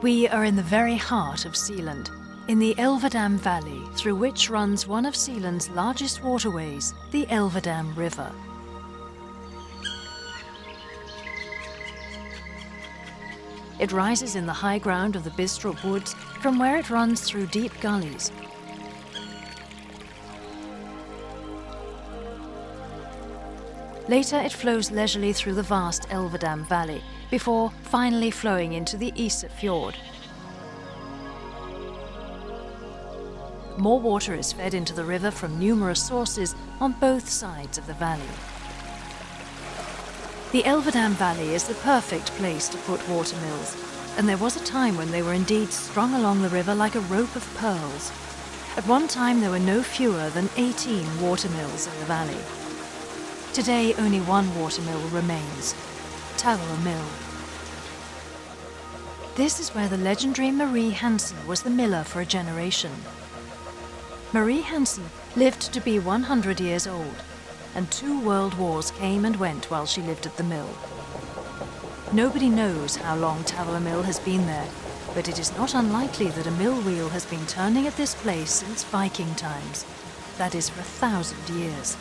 We are in the very heart of Zealand, in the Elverdam Valley, through which runs one of Zealand's largest waterways, the Elverdam River. It rises in the high ground of the Bistrup Woods, from where it runs through deep gullies. Later it flows leisurely through the vast Elverdam Valley, before finally flowing into the Ise Fjord. More water is fed into the river from numerous sources on both sides of the valley. The Elverdam Valley is the perfect place to put watermills, and there was a time when they were indeed strung along the river like a rope of pearls. At one time there were no fewer than 18 watermills in the valley. Today only one watermill remains, Tadre Mølle. This is where the legendary Marie Hansen was the miller for a generation. Marie Hansen lived to be 100 years old, and 2 world wars came and went while she lived at the mill. Nobody knows how long Tadre Mølle has been there, but it is not unlikely that a mill wheel has been turning at this place since Viking times. That is for 1,000 years.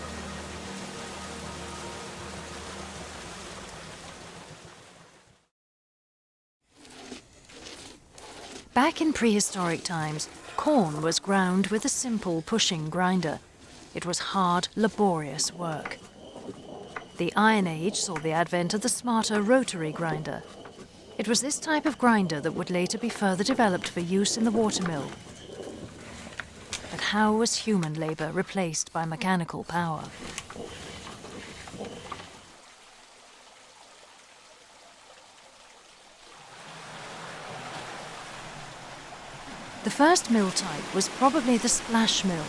Back in prehistoric times, corn was ground with a simple pushing grinder. It was hard, laborious work. The Iron Age saw the advent of the smarter rotary grinder. It was this type of grinder that would later be further developed for use in the watermill. But how was human labour replaced by mechanical power? The first mill type was probably the splash mill.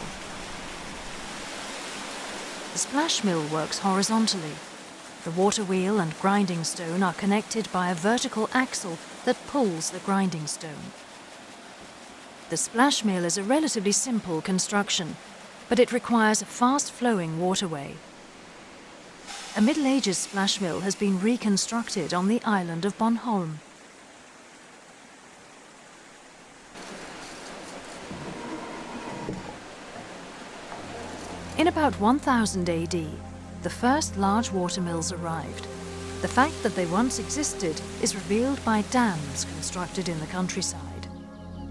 The splash mill works horizontally. The water wheel and grinding stone are connected by a vertical axle that pulls the grinding stone. The splash mill is a relatively simple construction, but it requires a fast-flowing waterway. A Middle Ages splash mill has been reconstructed on the island of Bornholm. In about 1000 AD, the first large watermills arrived. The fact that they once existed is revealed by dams constructed in the countryside.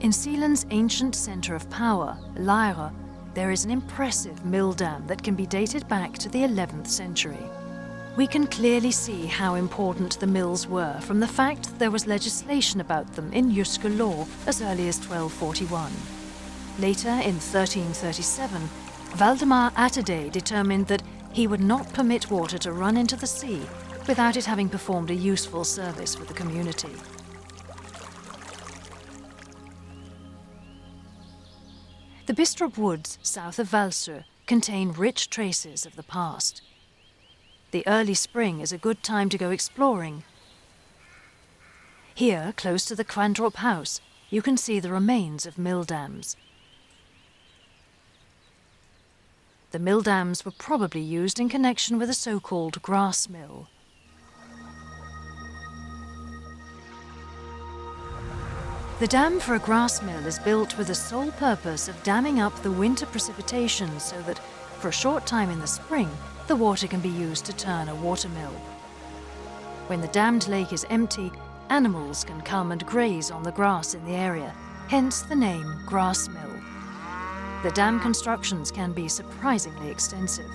In Zealand's ancient centre of power, Lejre, there is an impressive mill dam that can be dated back to the 11th century. We can clearly see how important the mills were from the fact that there was legislation about them in Jyske law as early as 1241. Later, in 1337, Valdemar Atterdag determined that he would not permit water to run into the sea without it having performed a useful service for the community. The Bistrup Woods south of Valsø contain rich traces of the past. The early spring is a good time to go exploring. Here, close to the Kvandrup house, you can see the remains of mill dams. The mill dams were probably used in connection with a so-called grass mill. The dam for a grass mill is built with the sole purpose of damming up the winter precipitation so that, for a short time in the spring, the water can be used to turn a watermill. When the dammed lake is empty, animals can come and graze on the grass in the area, hence the name grass mill. The dam constructions can be surprisingly extensive.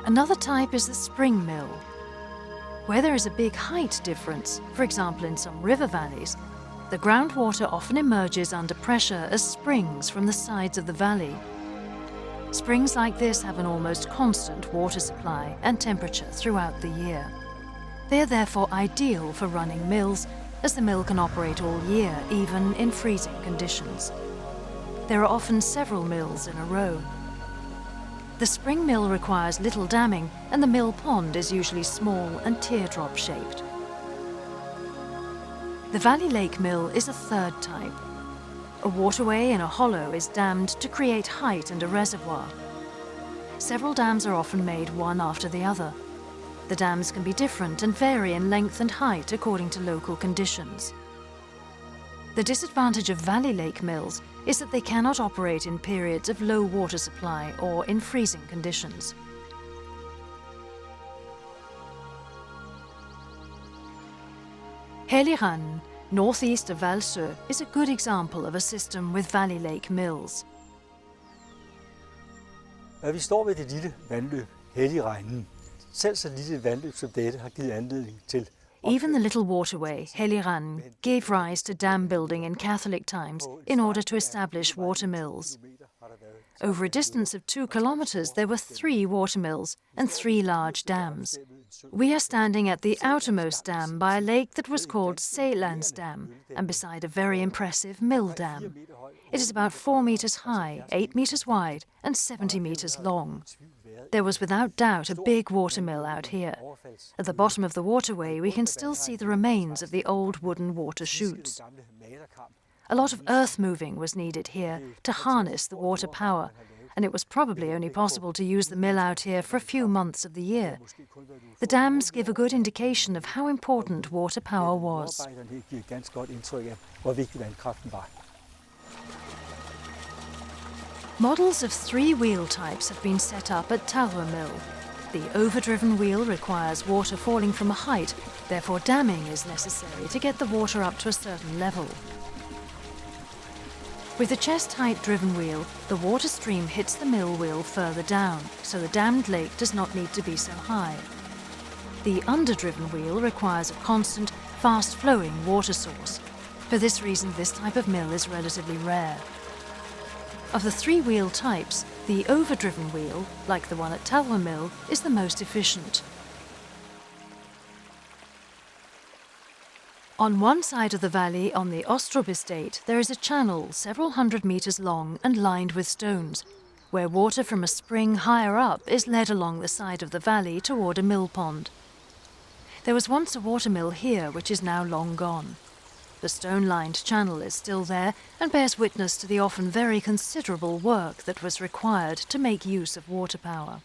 Another type is the spring mill. Where there is a big height difference, for example in some river valleys, the groundwater often emerges under pressure as springs from the sides of the valley. Springs like this have an almost constant water supply and temperature throughout the year. They are therefore ideal for running mills, as the mill can operate all year, even in freezing conditions. There are often several mills in a row. The spring mill requires little damming, and the mill pond is usually small and teardrop-shaped. The Valley Lake Mill is a third type. A waterway in a hollow is dammed to create height and a reservoir. Several dams are often made one after the other. The dams can be different and vary in length and height according to local conditions. The disadvantage of valley lake mills is that they cannot operate in periods of low water supply or in freezing conditions. Helligranden, northeast of Valsø, is a good example of a system with valley lake mills. Vi står ved det lille vandløb, Helligranden. Selv så lille vandløb som dette har givet anledning til. Even the little waterway, Helligranden, gave rise to dam building in Catholic times in order to establish watermills. Over a distance of 2 kilometers, there were 3 watermills and 3 large dams. We are standing at the outermost dam by a lake that was called Sælands Dam and beside a very impressive mill dam. It is about 4 meters high, 8 meters wide and 70 meters long. There was without doubt a big watermill out here. At the bottom of the waterway we can still see the remains of the old wooden water chutes. A lot of earth moving was needed here to harness the water power, and it was probably only possible to use the mill out here for a few months of the year. The dams give a good indication of how important water power was. Models of 3 wheel types have been set up at Tadre Mølle. The overdriven wheel requires water falling from a height, therefore damming is necessary to get the water up to a certain level. With the chest-height driven wheel, the water stream hits the mill wheel further down, so the dammed lake does not need to be so high. The underdriven wheel requires a constant, fast-flowing water source. For this reason, this type of mill is relatively rare. Of the 3 wheel types, the overdriven wheel, like the one at Tadre Mølle, is the most efficient. On one side of the valley, on the Ostrup estate, there is a channel several hundred meters long and lined with stones, where water from a spring higher up is led along the side of the valley toward a mill pond. There was once a watermill here, which is now long gone. The stone-lined channel is still there and bears witness to the often very considerable work that was required to make use of water power.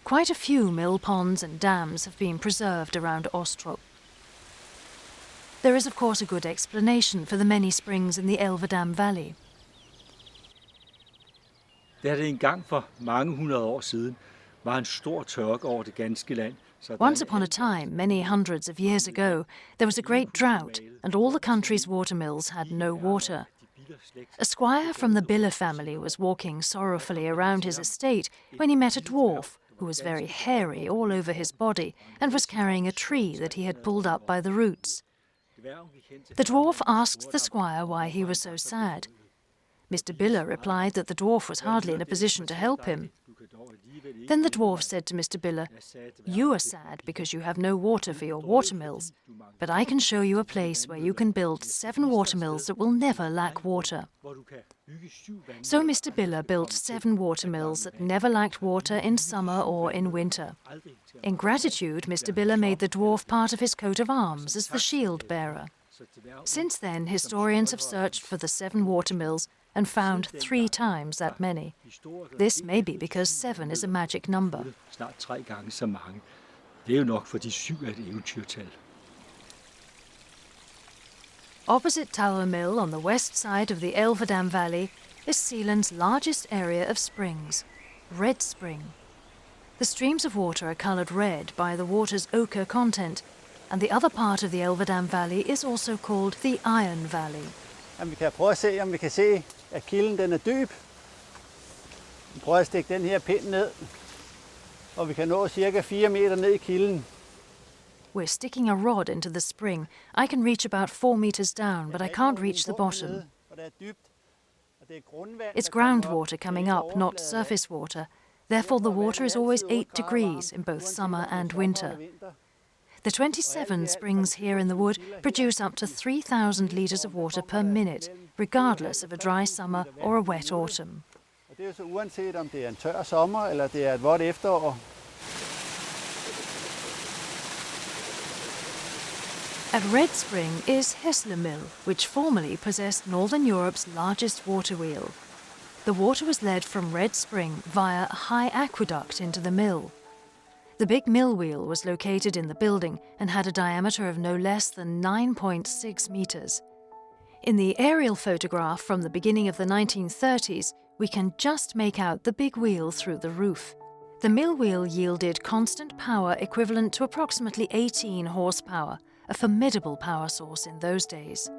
Quite a few mill ponds and dams have been preserved around Ostrup. There is of course a good explanation for the many springs in the Elverdam Valley. Da det engang for mange hundrede år siden var en stor tørke over det ganske land. Once upon a time, many hundreds of years ago, there was a great drought and all the country's watermills had no water. A squire from the Bille family was walking sorrowfully around his estate when he met a dwarf who was very hairy all over his body and was carrying a tree that he had pulled up by the roots. The dwarf asked the squire why he was so sad. Mr. Bille replied that the dwarf was hardly in a position to help him. Then the dwarf said to Mr. Bille, "You are sad because you have no water for your watermills, but I can show you a place where you can build 7 watermills that will never lack water." So Mr. Bille built 7 watermills that never lacked water in summer or in winter. In gratitude, Mr. Bille made the dwarf part of his coat of arms as the shield bearer. Since then, historians have searched for the 7 watermills and found 3 times that many. This may be because 7 is a magic number. Opposite Tadre Mølle on the west side of the Elverdam Valley is Zealand's largest area of springs, Red Spring. The streams of water are coloured red by the water's ochre content, and the other part of the Elverdam Valley is also called the Iron Valley. Vi kan prøve at se, om vi kan se, at kilden den er dyb. Vi prøver at stikke den her pind ned, og vi kan nå cirka 4 meter ned i kilden. We're sticking a rod into the spring. I can reach about 4 meters down, but I can't reach the bottom. It's groundwater coming up, not surface water. Therefore, the water is always 8 degrees in both summer and winter. The 27 springs here in the wood produce up to 3,000 litres of water per minute, regardless of a dry summer or a wet autumn. Det er så uanset om det er en tør sommer eller det er et vådt efterår. At Red Spring is Hesle Mill, which formerly possessed Northern Europe's largest water wheel. The water was led from Red Spring via a high aqueduct into the mill. The big mill wheel was located in the building and had a diameter of no less than 9.6 meters. In the aerial photograph from the beginning of the 1930s, we can just make out the big wheel through the roof. The mill wheel yielded constant power equivalent to approximately 18 horsepower, a formidable power source in those days.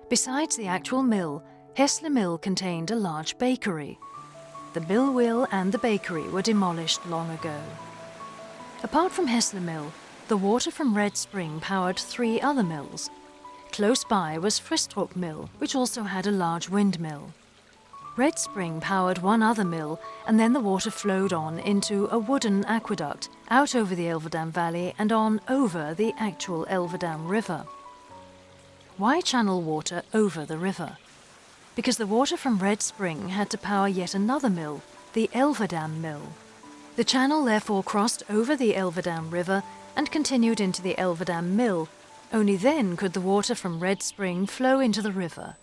Besides the actual mill, Hässle Mill contained a large bakery. The mill wheel and the bakery were demolished long ago. Apart from Hässle Mill, the water from Red Spring powered 3 other mills. Close by was Fristrup Mill, which also had a large windmill. Red Spring powered 1 other mill, and then the water flowed on into a wooden aqueduct out over the Elverdam Valley and on over the actual Elverdam River. Why channel water over the river? Because the water from Red Spring had to power yet another mill, the Elverdam Mill. The channel therefore crossed over the Elverdam River and continued into the Elverdam Mill. Only then could the water from Red Spring flow into the river.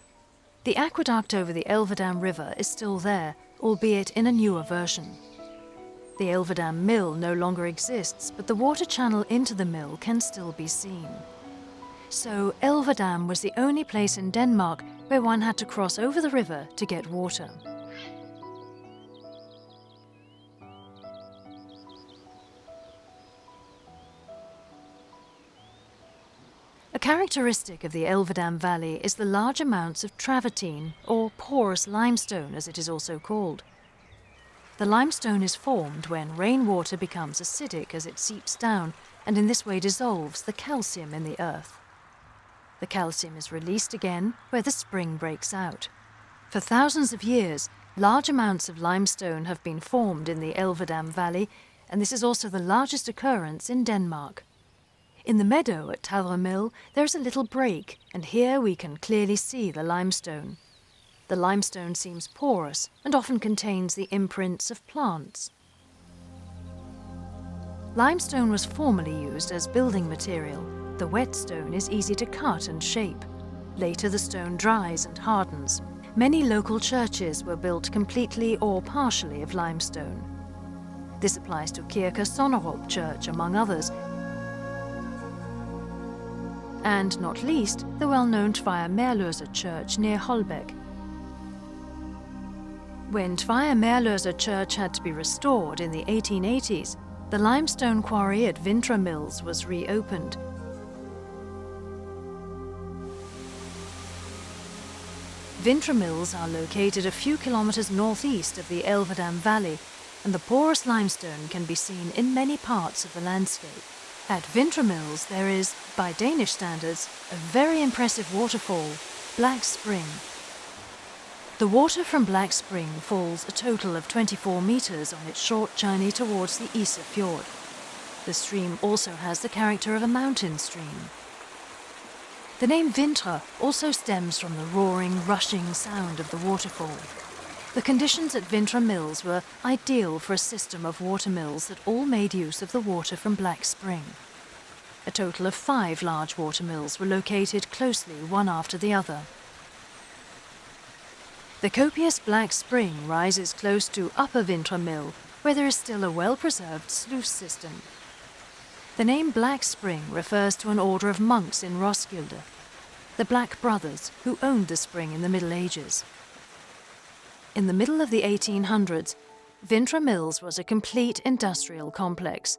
The aqueduct over the Elverdam River is still there, albeit in a newer version. The Elverdam Mill no longer exists, but the water channel into the mill can still be seen. So Elverdam was the only place in Denmark where one had to cross over the river to get water. A characteristic of the Elverdam Valley is the large amounts of travertine, or porous limestone as it is also called. The limestone is formed when rainwater becomes acidic as it seeps down and in this way dissolves the calcium in the earth. The calcium is released again where the spring breaks out. For thousands of years, large amounts of limestone have been formed in the Elverdam Valley, and this is also the largest occurrence in Denmark. In the meadow at Tadre Mølle, there is a little break, and here we can clearly see the limestone. The limestone seems porous and often contains the imprints of plants. Limestone was formerly used as building material. The wet stone is easy to cut and shape. Later the stone dries and hardens. Many local churches were built completely or partially of limestone. This applies to Kirke Sonnerup Church, among others, and not least the well-known Tadre Mølle Church near Holbæk. When Tadre Mølle Church had to be restored in the 1880s, the limestone quarry at watermills was reopened. Watermills are located a few kilometers northeast of the Elverdam Valley, and the porous limestone can be seen in many parts of the landscape. At watermills there is, by Danish standards, a very impressive waterfall, Black Spring. The water from Black Spring falls a total of 24 meters on its short journey towards the Ise Fjord. The stream also has the character of a mountain stream. The name Vintre also stems from the roaring, rushing sound of the waterfall. The conditions at watermills were ideal for a system of watermills that all made use of the water from Black Spring. A total of 5 large watermills were located closely one after the other. The copious Black Spring rises close to Upper Vintre Mill, where there is still a well-preserved sluice system. The name Black Spring refers to an order of monks in Roskilde, the Black Brothers, who owned the spring in the Middle Ages. In the middle of the 1800s, Vintre Mills was a complete industrial complex.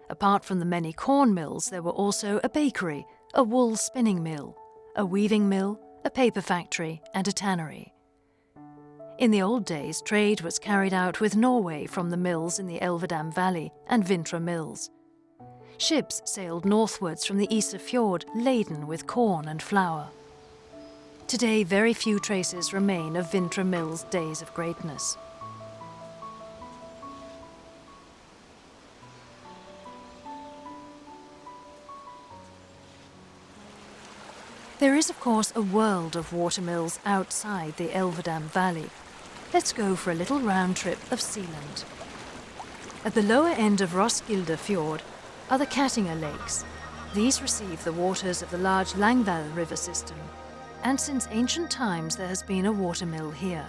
Apart from the many corn mills, there were also a bakery, a wool spinning mill, a weaving mill, a paper factory, and a tannery. In the old days, trade was carried out with Norway from the mills in the Elverdam Valley and Vintre Mills. Ships sailed northwards from the Ise Fjord laden with corn and flour. Today, very few traces remain of Vintre Mills' days of greatness. There is, of course, a world of watermills outside the Elverdam Valley. Let's go for a little round trip of Sealand. At the lower end of Roskilde Fjord are the Kattinger Lakes. These receive the waters of the large Langvad river system, and since ancient times there has been a watermill here.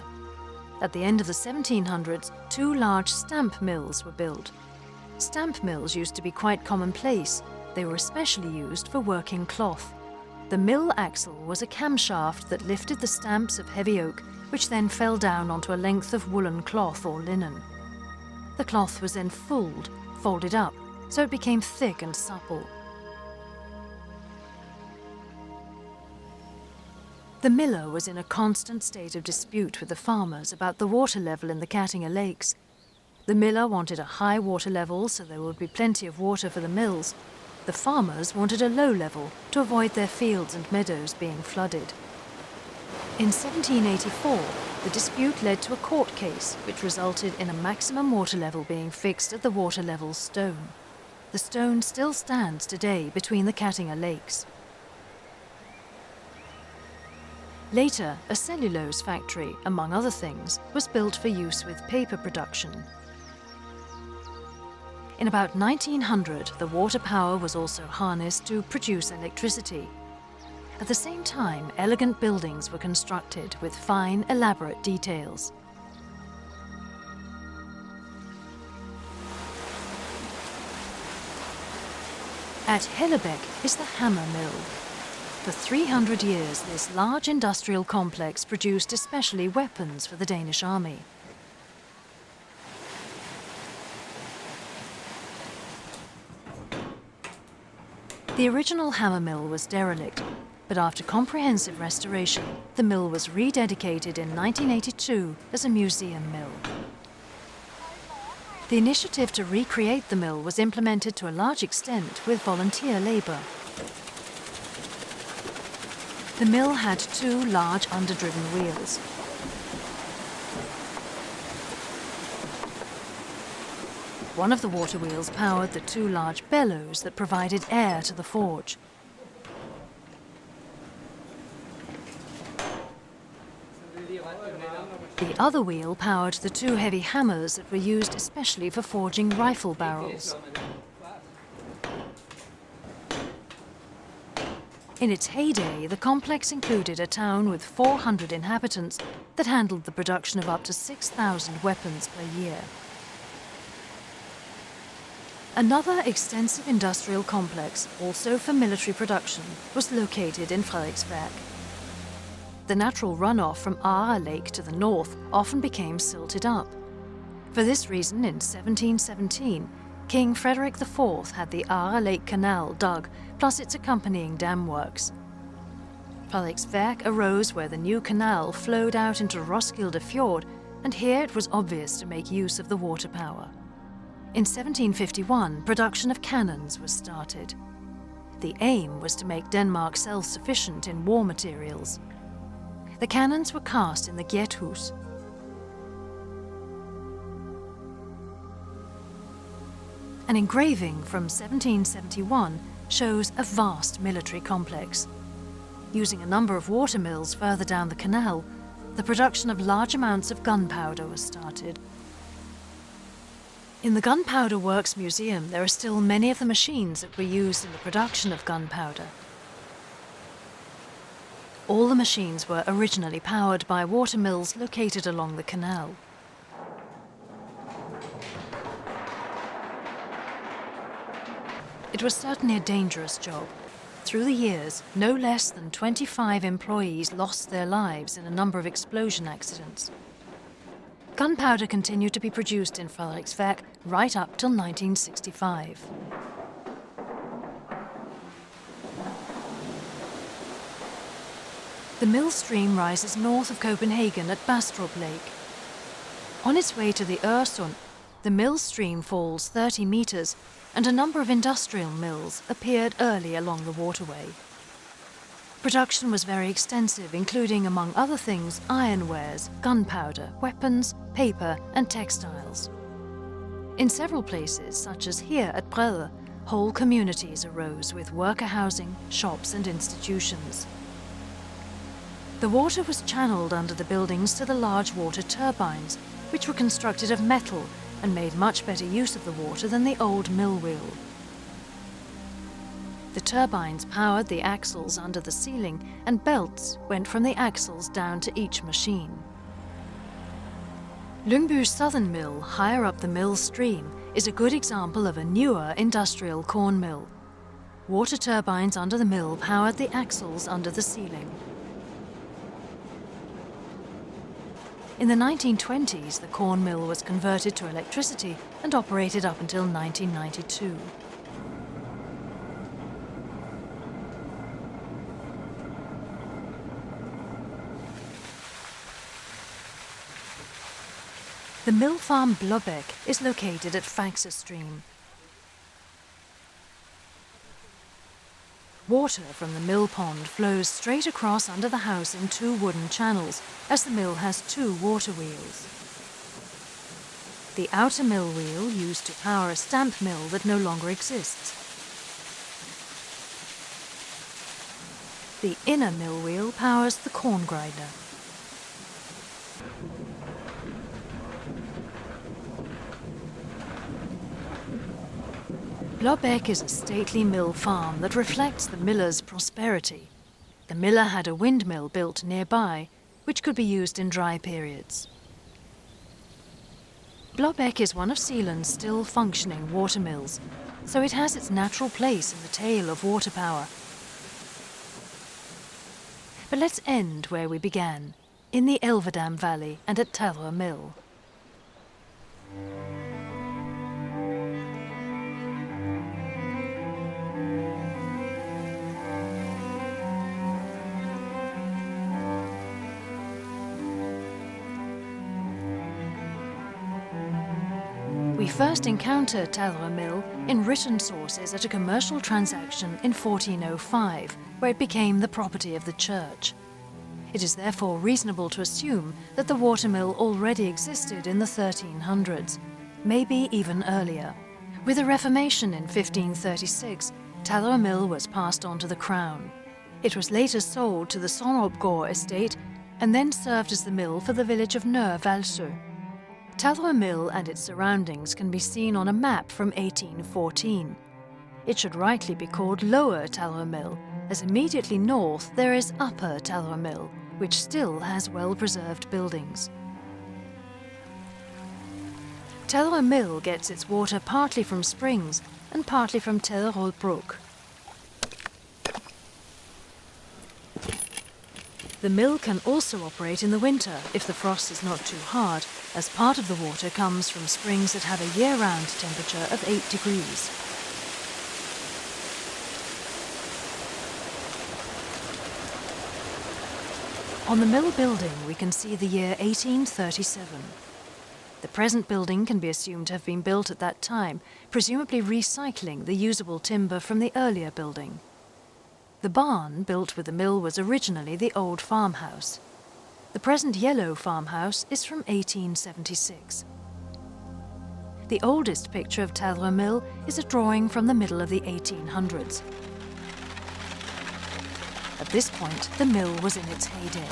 At the end of the 1700s, 2 large stamp mills were built. Stamp mills used to be quite commonplace. They were especially used for working cloth. The mill axle was a camshaft that lifted the stamps of heavy oak, which then fell down onto a length of woolen cloth or linen. The cloth was then folded up, so it became thick and supple. The miller was in a constant state of dispute with the farmers about the water level in the Kattinger lakes. The miller wanted a high water level so there would be plenty of water for the mills. The farmers wanted a low level to avoid their fields and meadows being flooded. In 1784, the dispute led to a court case which resulted in a maximum water level being fixed at the water level stone. The stone still stands today between the Kattinger lakes. Later, a cellulose factory, among other things, was built for use with paper production. In about 1900, the water power was also harnessed to produce electricity. At the same time, elegant buildings were constructed with fine, elaborate details. At Hellebeck is the hammer mill. For 300 years, this large industrial complex produced especially weapons for the Danish army. The original hammer mill was derelict, but after comprehensive restoration, the mill was rededicated in 1982 as a museum mill. The initiative to recreate the mill was implemented to a large extent with volunteer labour. The mill had 2 large underdriven wheels. One of the water wheels powered the 2 large bellows that provided air to the forge. The other wheel powered the 2 heavy hammers that were used especially for forging rifle barrels. In its heyday, the complex included a town with 400 inhabitants that handled the production of up to 6,000 weapons per year. Another extensive industrial complex, also for military production, was located in Frederiksværk. The natural runoff from Ara Lake to the north often became silted up. For this reason, in 1717, King Frederick IV had the Ara Lake Canal dug, plus its accompanying dam works. Frederiksværk arose where the new canal flowed out into Roskilde Fjord, and here it was obvious to make use of the water power. In 1751, production of cannons was started. The aim was to make Denmark self-sufficient in war materials. The cannons were cast in the Gjerthus. An engraving from 1771 shows a vast military complex. Using a number of watermills further down the canal, the production of large amounts of gunpowder was started. In the Gunpowder Works Museum, there are still many of the machines that were used in the production of gunpowder. All the machines were originally powered by watermills located along the canal. It was certainly a dangerous job. Through the years, no less than 25 employees lost their lives in a number of explosion accidents. Gunpowder continued to be produced in Frederiksværk right up till 1965. The mill stream rises north of Copenhagen at Bastrup Lake. On its way to the Øresund, the mill stream falls 30 meters, and a number of industrial mills appeared early along the waterway. Production was very extensive, including, among other things, ironwares, gunpowder, weapons, paper, and textiles. In several places, such as here at Brede, whole communities arose with worker housing, shops, and institutions. The water was channeled under the buildings to the large water turbines, which were constructed of metal and made much better use of the water than the old mill wheel. The turbines powered the axles under the ceiling, and belts went from the axles down to each machine. Lyngby's southern mill, higher up the mill stream, is a good example of a newer industrial corn mill. Water turbines under the mill powered the axles under the ceiling. In the 1920s, the corn mill was converted to electricity and operated up until 1992. The mill farm Blåbæk is located at Faxe Stream. Water from the mill pond flows straight across under the house in two wooden channels, as the mill has two water wheels. The outer mill wheel used to power a stamp mill that no longer exists. The inner mill wheel powers the corn grinder. Blåbæk is a stately mill farm that reflects the miller's prosperity. The miller had a windmill built nearby, which could be used in dry periods. Blåbæk is one of Zealand's still functioning watermills, so it has its natural place in the tale of water power. But let's end where we began, in the Elverdam Valley and at Tadre Mølle. We first encounter Tadre Mølle in written sources at a commercial transaction in 1405, where it became the property of the church. It is therefore reasonable to assume that the watermill already existed in the 1300s, maybe even earlier. With the Reformation in 1536, Tadre Mølle was passed on to the Crown. It was later sold to the Sonrupgård estate and then served as the mill for the village of Nørre Valsø. Tadre Mølle and its surroundings can be seen on a map from 1814. It should rightly be called Lower Tadre Mølle, as immediately north there is Upper Tadre Mølle, which still has well-preserved buildings. Tadre Mølle gets its water partly from springs and partly from Tadre Brook. The mill can also operate in the winter if the frost is not too hard, as part of the water comes from springs that have a year-round temperature of 8 degrees. On the mill building we can see the year 1837. The present building can be assumed to have been built at that time, presumably recycling the usable timber from the earlier building. The barn built with the mill was originally the old farmhouse. The present yellow farmhouse is from 1876. The oldest picture of Tadre Mølle is a drawing from the middle of the 1800s. At this point, the mill was in its heyday.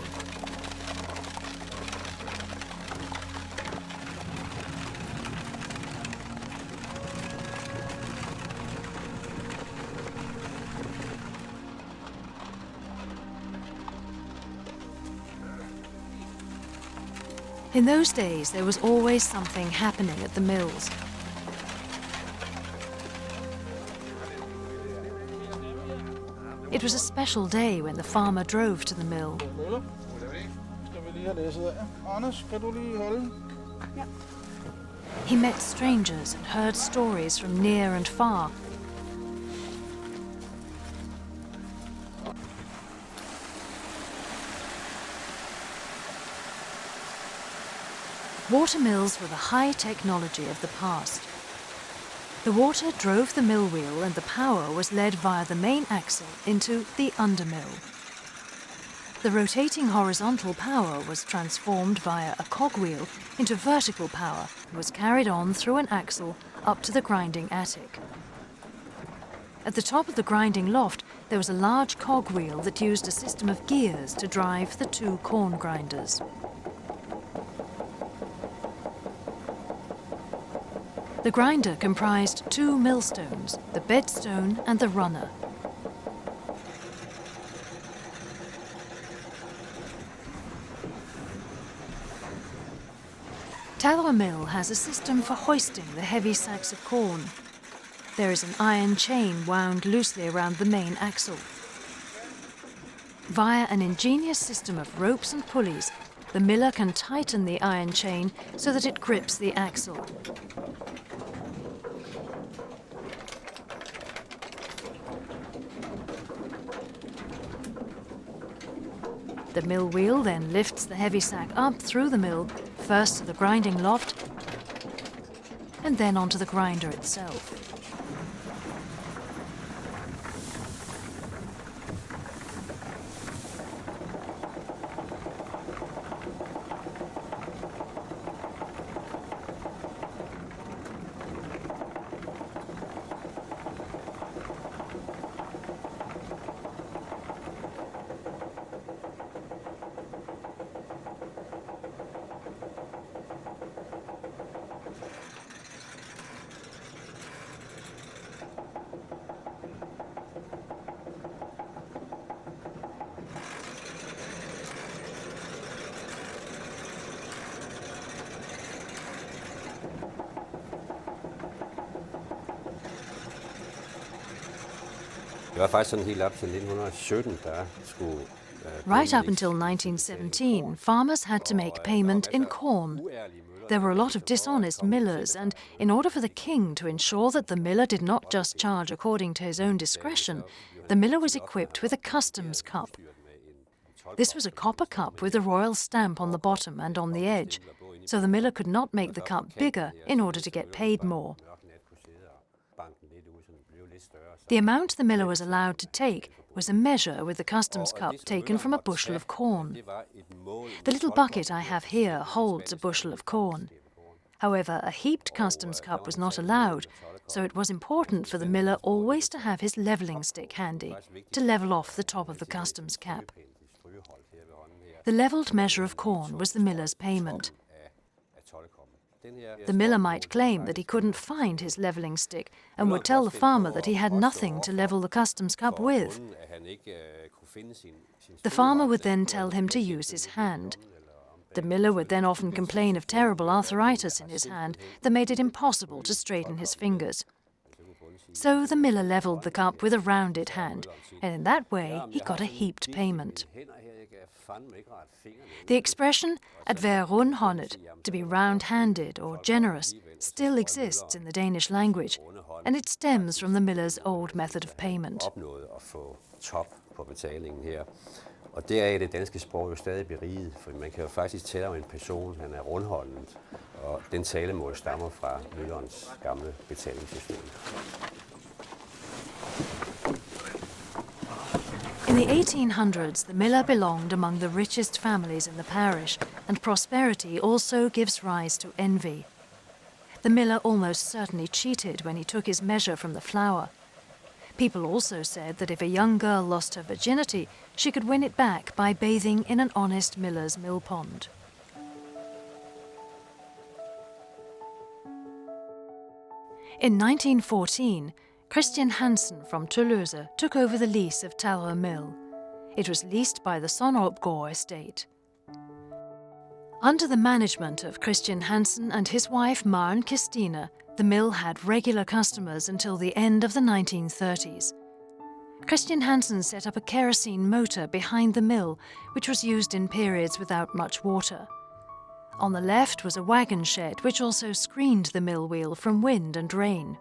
In those days, there was always something happening at the mills. It was a special day when the farmer drove to the mill. He met strangers and heard stories from near and far. Watermills were the high technology of the past. The water drove the mill wheel and the power was led via the main axle into the undermill. The rotating horizontal power was transformed via a cogwheel into vertical power and was carried on through an axle up to the grinding attic. At the top of the grinding loft there was a large cogwheel that used a system of gears to drive the two corn grinders. The grinder comprised two millstones, the bedstone and the runner. Tadre Mølle has a system for hoisting the heavy sacks of corn. There is an iron chain wound loosely around the main axle. Via an ingenious system of ropes and pulleys, the miller can tighten the iron chain so that it grips the axle. The mill wheel then lifts the heavy sack up through the mill, first to the grinding loft, and then onto the grinder itself. Det var faktisk sådan helt op til 1917, der skulle... Right up until 1917, farmers had to make payment in corn. There were a lot of dishonest millers, and in order for the king to ensure that the miller did not just charge according to his own discretion, the miller was equipped with a customs cup. This was a copper cup with a royal stamp on the bottom and on the edge, so the miller could not make the cup bigger in order to get paid more. The amount the miller was allowed to take was a measure with the customs cup taken from a bushel of corn. The little bucket I have here holds a bushel of corn. However, a heaped customs cup was not allowed, so it was important for the miller always to have his levelling stick handy to level off the top of the customs cap. The levelled measure of corn was the miller's payment. The miller might claim that he couldn't find his levelling stick and would tell the farmer that he had nothing to level the customs cup with. The farmer would then tell him to use his hand. The miller would then often complain of terrible arthritis in his hand that made it impossible to straighten his fingers. So the miller levelled the cup with a rounded hand, and in that way he got a heaped payment. The expression at være rundhåndet, to be round-handed or generous, still exists in the Danish language, and it stems from the miller's old method of payment. Og der er det danske sprog jo stadig beriget, for man kan jo faktisk tale om en person, han er rundhåndet, og den talemåde stammer fra møllerens gamle betalingssystem. In the 1800s, the miller belonged among the richest families in the parish, and prosperity also gives rise to envy. The miller almost certainly cheated when he took his measure from the flour. People also said that if a young girl lost her virginity, she could win it back by bathing in an honest miller's mill pond. In 1914, Christian Hansen from Toulouse took over the lease of Tadre Mølle. It was leased by the Sonnerupgård estate. Under the management of Christian Hansen and his wife Maren Christina, the mill had regular customers until the end of the 1930s. Christian Hansen set up a kerosene motor behind the mill, which was used in periods without much water. On the left was a wagon shed, which also screened the mill wheel from wind and rain.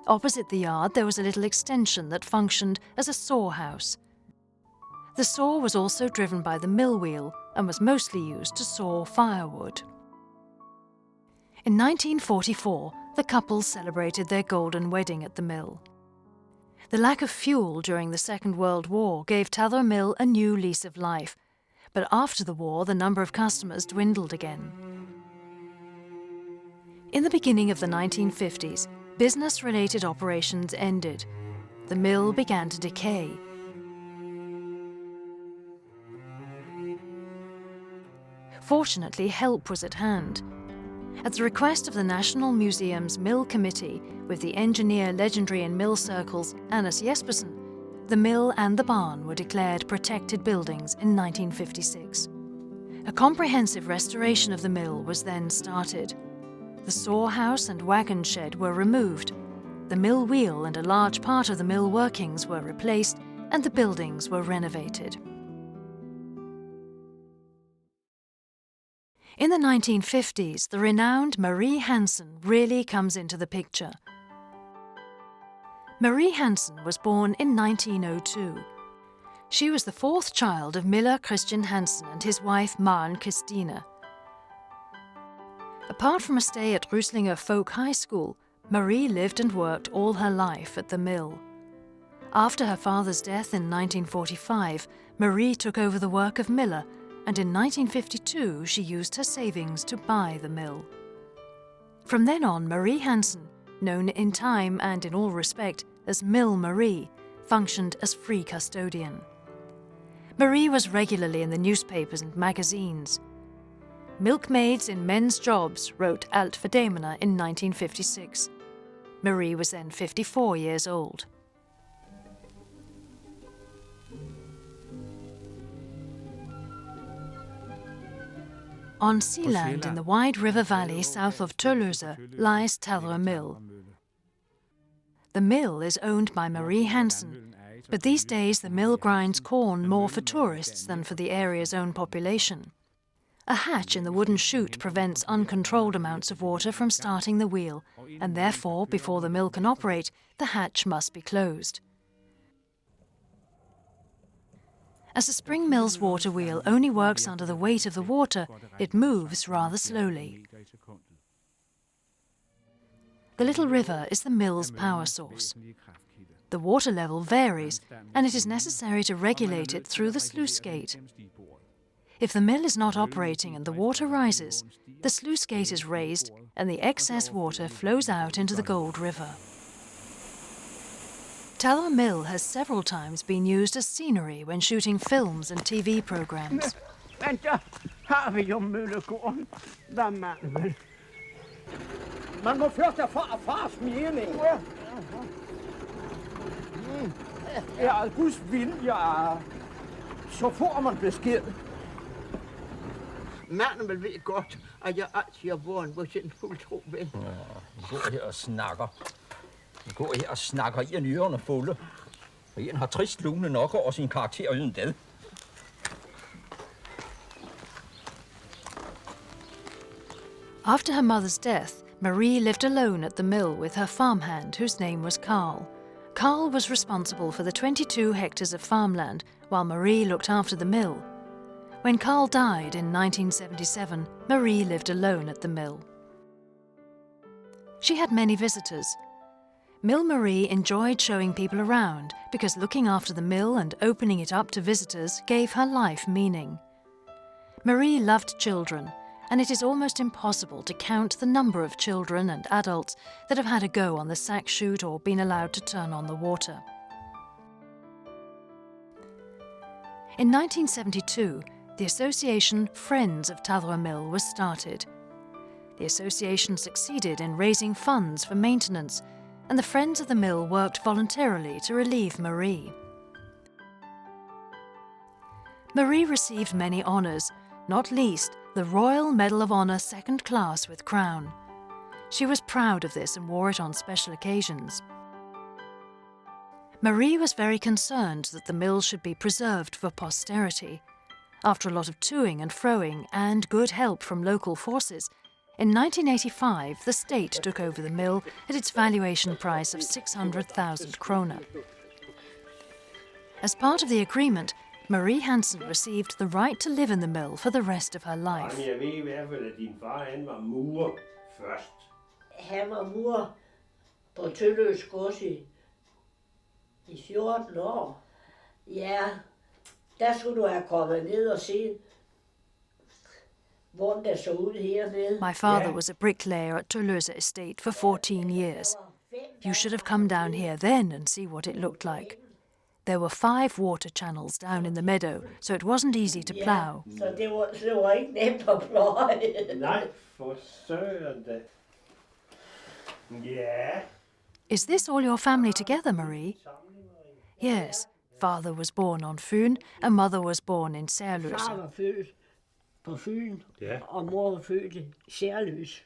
Opposite the yard there was a little extension that functioned as a saw house. The saw was also driven by the mill wheel and was mostly used to saw firewood. In 1944, the couple celebrated their golden wedding at the mill. The lack of fuel during the Second World War gave Tadre Mølle a new lease of life, but after the war the number of customers dwindled again. In the beginning of the 1950s, business-related operations ended. The mill began to decay. Fortunately, help was at hand. At the request of the National Museum's Mill Committee, with the engineer legendary in mill circles Anders Jespersen, the mill and the barn were declared protected buildings in 1956. A comprehensive restoration of the mill was then started. The saw house and wagon shed were removed. The mill wheel and a large part of the mill workings were replaced, and the buildings were renovated. In the 1950s, the renowned Marie Hansen really comes into the picture. Marie Hansen was born in 1902. She was the fourth child of Miller Christian Hansen and his wife Maren Christine. Apart from a stay at Ryslinge Folk High School, Marie lived and worked all her life at the mill. After her father's death in 1945, Marie took over the work of Miller, and in 1952 she used her savings to buy the mill. From then on, Marie Hansen, known in time and in all respect as Mill Marie, functioned as free custodian. Marie was regularly in the newspapers and magazines. Milkmaids in Men's Jobs wrote Alt for Damene in 1956. Marie was then 54 years old. On Sealand in the wide river valley south of Tølløse lies Tadre Mølle. The mill is owned by Marie Hansen, but these days the mill grinds corn more for tourists than for the area's own population. A hatch in the wooden chute prevents uncontrolled amounts of water from starting the wheel, and therefore, before the mill can operate, the hatch must be closed. As a spring mill's water wheel only works under the weight of the water, it moves rather slowly. The little river is the mill's power source. The water level varies, and it is necessary to regulate it through the sluice gate. If the mill is not operating and the water rises, the sluice gate is raised and the excess water flows out into the Gold River. Tadre Mølle has several times been used as scenery when shooting films and TV programs. Men der har vi jo møllegården. Hvad man vil. Man må først af fars mening. Ja, Guds vilje, så får man besked. Manden vil ved godt, at jeg altid har været på sin fuld tro ven. Går her og snakker. Går her og snakker i en ørerne fulde. Og en har trist lune nok over sin karakter uden dad. After her mother's death, Marie lived alone at the mill with her farmhand, whose name was Carl. Carl was responsible for the 22 hectares of farmland, while Marie looked after the mill. When Carl died in 1977, Marie lived alone at the mill. She had many visitors. Mill Marie enjoyed showing people around because looking after the mill and opening it up to visitors gave her life meaning. Marie loved children, and it is almost impossible to count the number of children and adults that have had a go on the sack chute or been allowed to turn on the water. In 1972, the association Friends of Tadre Mølle was started. The association succeeded in raising funds for maintenance, and the Friends of the Mill worked voluntarily to relieve Marie. Marie received many honours, not least the Royal Medal of Honour Second Class with Crown. She was proud of this and wore it on special occasions. Marie was very concerned that the mill should be preserved for posterity. After a lot of toing and froing and good help from local forces, in 1985 the state took over the mill at its valuation price of 600,000 kroner. As part of the agreement, Marie Hansen received the right to live in the mill for the rest of her life. Jeg ved i hvert fald, at din far han var murer først. Han var murer på Tølløse gods i 14 år. Ja, der skulle du have kommet ned og set, hvordan det så ud hernede. My father was a bricklayer at Tølløse Estate for 14 years. You should have come down here then and see what it looked like. There were 5 water channels down in the meadow, so it wasn't easy to plough. Ja, så det var ikke nemt at pløje. Nej, for søren da. Ja. Is this all your family together, Marie? Yes. Father was born on Fyn and mother was born in Særløse. Far var født på Fyn, Ja. og mor var født i Særløs.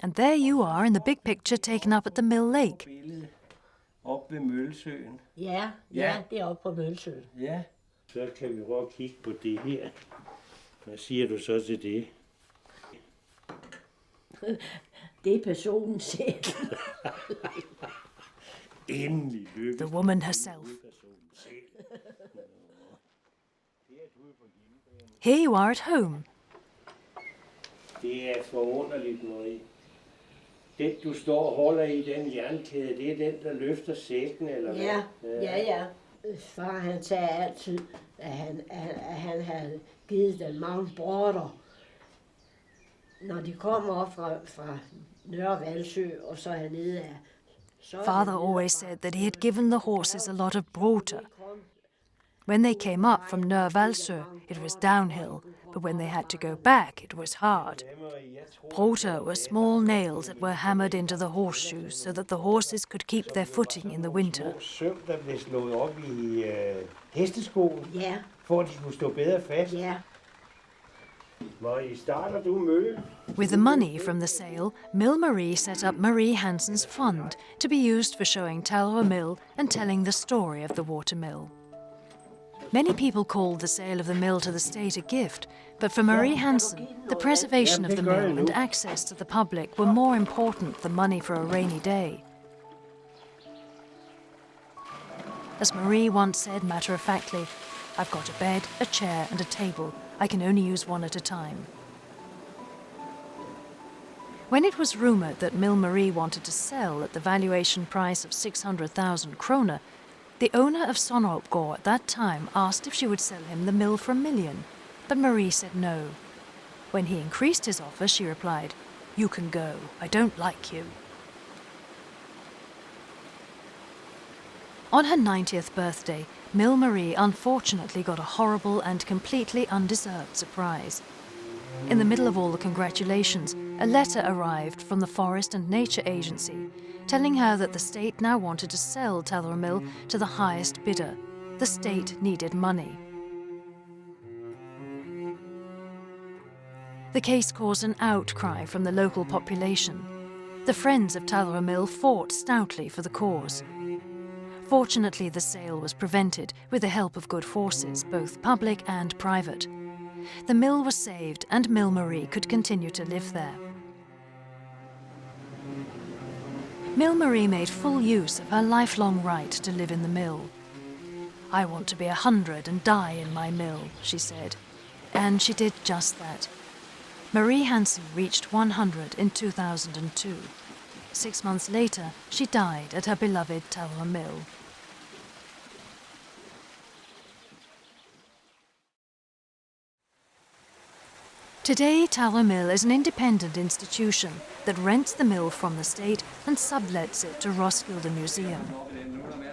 And there you are in the big picture taken up at the Mill Lake. Billede op ved Møllesøen. Ja, det er oppe på Møllesøen. Ja. Så kan vi prøve at kigge på det her. Hvad siger du så til det? Det er personen selv. Endelig lykke. The woman herself. Here you are at home. Det er forunderligt, Marie. Den, du står og holder i, den jernkæde, det er den, der løfter sækken, eller hvad? Ja. Far, han sagde altid, at han havde givet den mange brotter. Når de kommer op fra Nørre Valsø, og så hernede af... Father always said that he had given the horses a lot of broter. When they came up from Nørre Valsø, it was downhill, but when they had to go back, it was hard. Broter were small nails that were hammered into the horseshoes so that the horses could keep their footing in the winter. Søm, der blev slået op i hesteskoen, Ja, for at de skulle stå bedre fast. ja. Marie, starter du mølle? With the money from the sale, Mill Marie set up Marie Hansen's fund to be used for showing Tadre Mølle and telling the story of the watermill. Many people called the sale of the mill to the state a gift, but for Marie Hansen, the preservation of the mill and access to the public were more important than money for a rainy day. As Marie once said matter-of-factly, "I've got a bed, a chair and a table. I can only use one at a time." When it was rumoured that Mill Marie wanted to sell at the valuation price of 600,000 kroner, the owner of Sonneropgård at that time asked if she would sell him the mill for $1 million, but Marie said no. When he increased his offer, she replied, "You can go. I don't like you." On her 90th birthday, Mill Marie unfortunately got a horrible and completely undeserved surprise. In the middle of all the congratulations, a letter arrived from the Forest and Nature Agency telling her that the state now wanted to sell Tadre Mølle to the highest bidder. The state needed money. The case caused an outcry from the local population. The friends of Tadre Mølle fought stoutly for the cause. Fortunately, the sale was prevented with the help of good forces, both public and private. The mill was saved and Mill Marie could continue to live there. Mill Marie made full use of her lifelong right to live in the mill. "I want to be 100 and die in my mill," she said. And she did just that. Marie Hansen reached 100 in 2002. 6 months later, she died at her beloved Tadre Mølle. Today, Tadre Mølle is an independent institution that rents the mill from the state and sublets it to Roskilde Museum.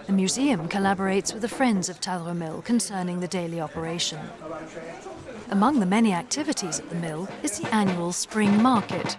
The museum collaborates with the Friends of Tadre Mølle concerning the daily operation. Among the many activities at the mill is the annual spring market.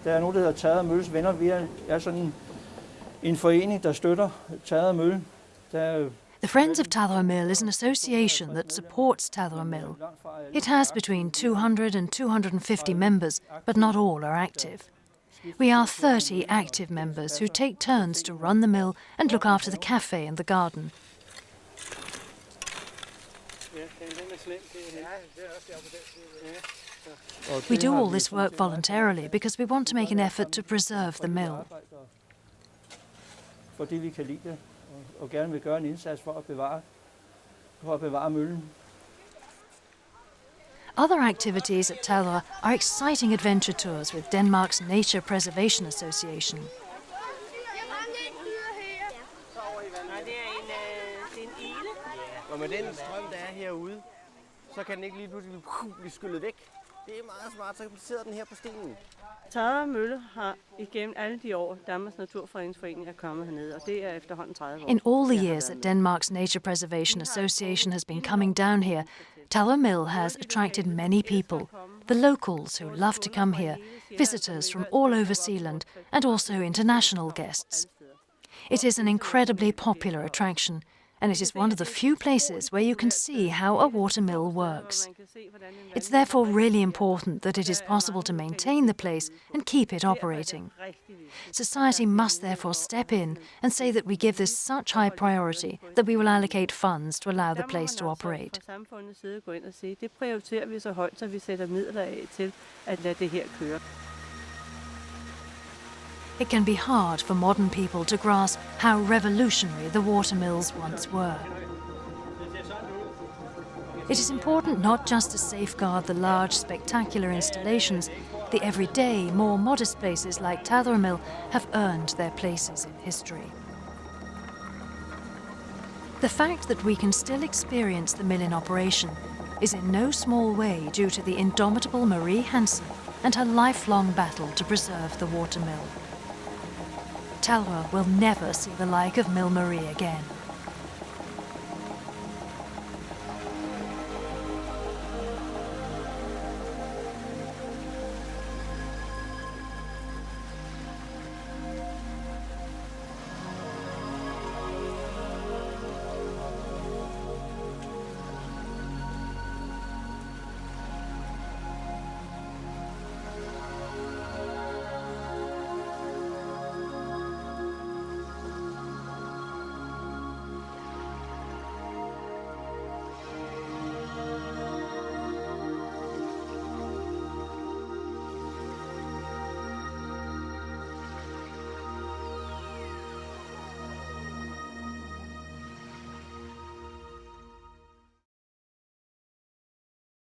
Der er noget, der hedder Tadre Mølles Venner. Vi er sådan en forening, der støtter Tadre Mølle. The Friends of Tadre Mølle is an association that supports Tadre Mølle. It has between 200 and 250 members, but not all are active. We are 30 active members who take turns to run the mill and look after the cafe and the garden. We do all this work voluntarily because we want to make an effort to preserve the mill. fordi vi kan lide det, og gerne vil gøre en indsats for at bevare møllen. Other activities at Tadre are exciting adventure tours with Denmark's Nature Preservation Association. Og med den strøm, der er herude, så kan den ikke lige pludselig blive skyllet væk. Det er meget smart, så sidder den her på stenen. Tadre Mølle har igennem alle de år, Danmarks Naturfredningsforening er kommet hernede, og det er efterhånden 30 år. In all the years that Denmark's Nature Preservation Association has been coming down here, Tadre Mølle has attracted many people. The locals who love to come here, visitors from all over Zealand, and also international guests. It is an incredibly popular attraction, and it is one of the few places where you can see how a watermill works. It's therefore really important that it is possible to maintain the place and keep it operating. Society must therefore step in and say that we give this such high priority that we will allocate funds to allow the place to operate. Det prioriterer vi så højt, så vi sætter midler af til at lade det her køre. It can be hard for modern people to grasp how revolutionary the watermills once were. It is important not just to safeguard the large, spectacular installations, the everyday, more modest places like Tadre Mølle have earned their places in history. The fact that we can still experience the mill in operation is in no small way due to the indomitable Marie Hansen and her lifelong battle to preserve the watermill. Tadre will never see the like of Mill Marie again.